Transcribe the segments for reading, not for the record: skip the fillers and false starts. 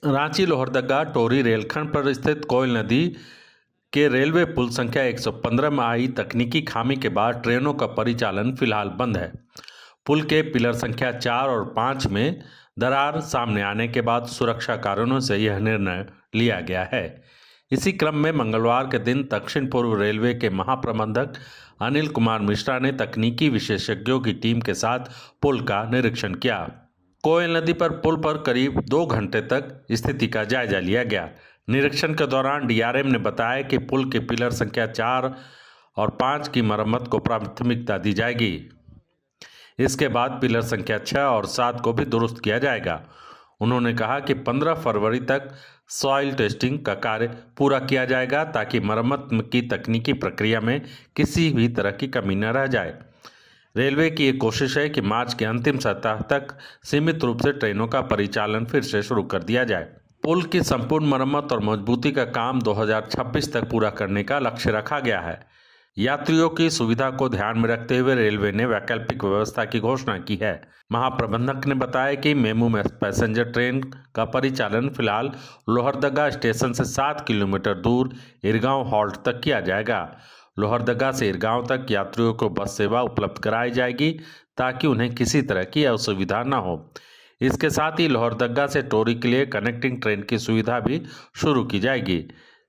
रांची लोहरदगा टोरी रेलखंड पर स्थित कोयल नदी के रेलवे पुल संख्या 115 में आई तकनीकी खामी के बाद ट्रेनों का परिचालन फिलहाल बंद है। पुल के पिलर संख्या 4 और 5 में दरार सामने आने के बाद सुरक्षा कारणों से यह निर्णय लिया गया है। इसी क्रम में मंगलवार के दिन दक्षिण पूर्व रेलवे के महाप्रबंधक अनिल कुमार मिश्रा ने तकनीकी विशेषज्ञों की टीम के साथ पुल का निरीक्षण किया। कोयल नदी पर पुल पर करीब 2 घंटे तक स्थिति का जायजा लिया गया। निरीक्षण के दौरान डीआरएम ने बताया कि पुल के पिलर संख्या 4 और 5 की मरम्मत को प्राथमिकता दी जाएगी। इसके बाद पिलर संख्या 6 और 7 को भी दुरुस्त किया जाएगा। उन्होंने कहा कि 15 फरवरी तक सॉइल टेस्टिंग का कार्य पूरा किया जाएगा ताकि मरम्मत की तकनीकी प्रक्रिया में किसी भी तरह की कमी न रह जाए। रेलवे की एक कोशिश है कि मार्च के अंतिम सप्ताह तक सीमित रूप से ट्रेनों का परिचालन फिर से शुरू कर दिया जाए। पुल की संपूर्ण मरम्मत और मजबूती का काम 2026 तक पूरा करने का लक्ष्य रखा गया है। यात्रियों की सुविधा को ध्यान में रखते हुए रेलवे ने वैकल्पिक व्यवस्था की घोषणा की है। महाप्रबंधक ने बताया कि मेमू में पैसेंजर ट्रेन का परिचालन फिलहाल लोहरदगा स्टेशन से 7 किलोमीटर दूर इरगांव हॉल्ट तक किया जाएगा। लोहरदगा से इरगांव तक यात्रियों को बस सेवा उपलब्ध कराई जाएगी ताकि उन्हें किसी तरह की असुविधा न हो। इसके साथ ही लोहरदगा से टोरी के लिए कनेक्टिंग ट्रेन की सुविधा भी शुरू की जाएगी,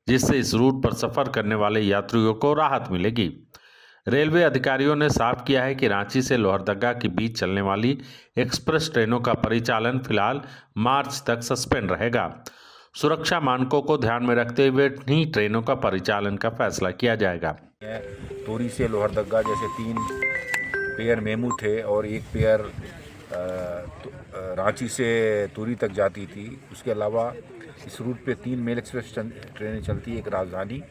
जिससे इस रूट पर सफर करने वाले यात्रियों को राहत मिलेगी। रेलवे अधिकारियों ने साफ किया है कि रांची से लोहरदगा के बीच चलने वाली एक्सप्रेस ट्रेनों का परिचालन फिलहाल मार्च तक सस्पेंड रहेगा। सुरक्षा मानकों को ध्यान में रखते हुए ही ट्रेनों का परिचालन का फैसला किया जाएगा। टोरी से लोहरदगा जैसे 3 पेयर मेमू थे और 1 पेयर रांची से टोरी तक जाती थी। उसके अलावा इस रूट पे 3 मेल एक्सप्रेस ट्रेनें चलती, एक राजधानी,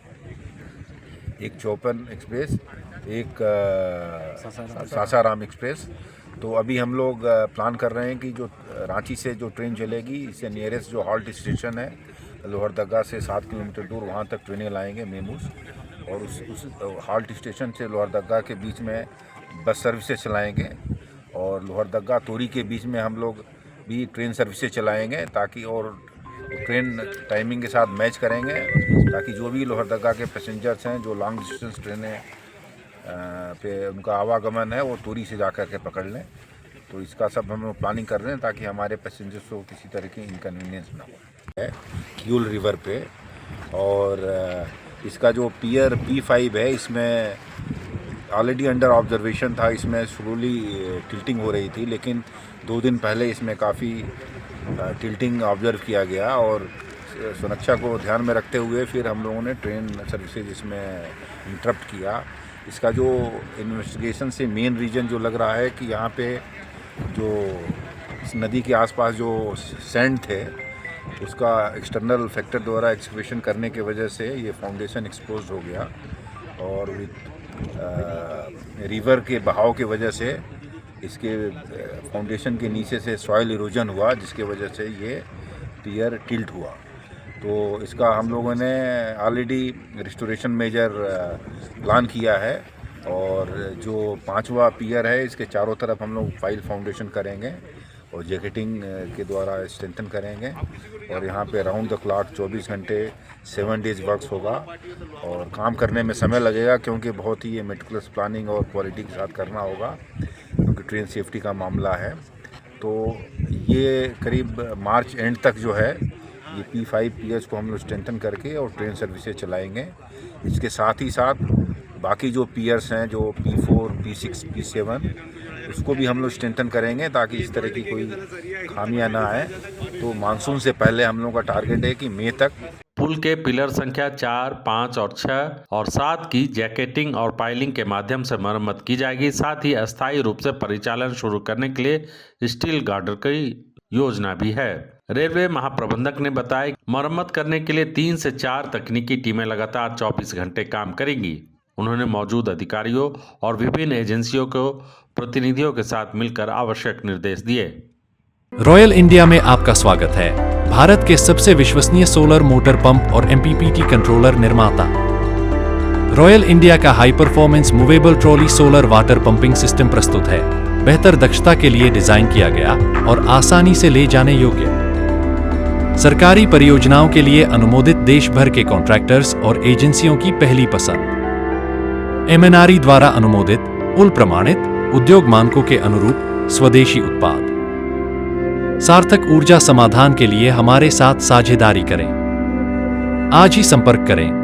एक चौपन एक्सप्रेस, एक सासाराम एक्सप्रेस। तो अभी हम लोग प्लान कर रहे हैं कि जो रांची से जो ट्रेन चलेगी, इससे नियरेस्ट जो हॉल्ट स्टेशन है लोहरदगा से 7 किलोमीटर दूर, वहाँ तक ट्रेनें लाएंगे मेमूस। और उस हॉल्ट स्टेशन से लोहरदगा के बीच में बस सर्विसेज चलाएंगे और लोहरदगा टोरी के बीच में हम लोग भी ट्रेन सर्विसेज चलाएंगे ताकि और ट्रेन टाइमिंग के साथ मैच करेंगे ताकि जो भी लोहरदगा के पैसेंजर्स हैं जो लॉन्ग डिस्टेंस ट्रेनें पे उनका आवागमन है वो टोरी से जाकर के पकड़ लें। तो इसका सब हम लोग प्लानिंग कर रहे हैं ताकि हमारे पैसेंजर्स को किसी तरह की इनकन्वीनियंस ना हो। क्यूल रिवर पे और इसका जो पियर P5 है इसमें ऑलरेडी अंडर ऑब्जर्वेशन था। इसमें स्लोली टिल्टिंग हो रही थी, लेकिन 2 दिन पहले इसमें काफ़ी टिल्टिंग ऑब्जर्व किया गया और सुरक्षा को ध्यान में रखते हुए फिर हम लोगों ने ट्रेन सर्विसेज इसमें इंटरप्ट किया। इसका जो इन्वेस्टिगेशन से मेन रीज़न जो लग रहा है कि यहाँ पे जो इस नदी के आसपास जो सैंड थे उसका एक्सटर्नल फैक्टर द्वारा एक्सकवेशन करने के वजह से ये फाउंडेशन एक्सपोज हो गया और रिवर के बहाव के वजह से इसके फाउंडेशन के नीचे से सॉइल इरोजन हुआ, जिसके वजह से ये पियर टिल्ट हुआ। तो इसका हम लोगों ने ऑलरेडी रिस्टोरेशन मेजर प्लान किया है और जो 5वां पियर है इसके चारों तरफ हम लोग फाइल फाउंडेशन करेंगे और जैकेटिंग के द्वारा स्ट्रेंथन करेंगे और यहाँ पे राउंड द क्लॉक 24 घंटे 7 डेज वर्क्स होगा और काम करने में समय लगेगा क्योंकि बहुत ही ये मेटिकुलस प्लानिंग और क्वालिटी के साथ करना होगा क्योंकि ट्रेन सेफ्टी का मामला है। तो ये करीब मार्च एंड तक जो है ये P5 पियर्स को हम लोग स्ट्रेंथन करके और ट्रेन सर्विसेज चलाएँगे। इसके साथ ही साथ बाकी जो पियर्स हैं जो P4, P6, P7 उसको भी हम लोग स्ट्रेंथन करेंगे ताकि इस तरह की कोई खामियां ना आए। तो मानसून से पहले हम लोगों का टारगेट है कि मई तक पुल के पिलर संख्या 4, 5 और 6 और 7 की जैकेटिंग और पाइलिंग के माध्यम से मरम्मत की जाएगी। साथ ही अस्थायी रूप से परिचालन शुरू करने के लिए स्टील गार्डर की योजना भी है। रेलवे महाप्रबंधक ने बताया मरम्मत करने के लिए 3 से 4 तकनीकी टीमें लगातार 24 घंटे काम करेंगी। उन्होंने मौजूद अधिकारियों और विभिन्न एजेंसियों को प्रतिनिधियों के साथ मिलकर आवश्यक निर्देश दिए। रॉयल इंडिया में आपका स्वागत है। भारत के सबसे विश्वसनीय सोलर मोटर पंप और MPPT कंट्रोलर निर्माता रॉयल इंडिया का high performance movable trolley solar water pumping system प्रस्तुत है। बेहतर दक्षता के लिए डिजाइन किया गया और आसानी से ले जाने योग्य। सरकारी परियोजनाओं के लिए अनुमोदित देश भर के कॉन्ट्रैक्टर्स और एजेंसियों की पहली पसंद। MNRE द्वारा अनुमोदित, उल प्रमाणित, उद्योग मानकों के अनुरूप स्वदेशी उत्पाद। सार्थक ऊर्जा समाधान के लिए हमारे साथ साझेदारी करें। आज ही संपर्क करें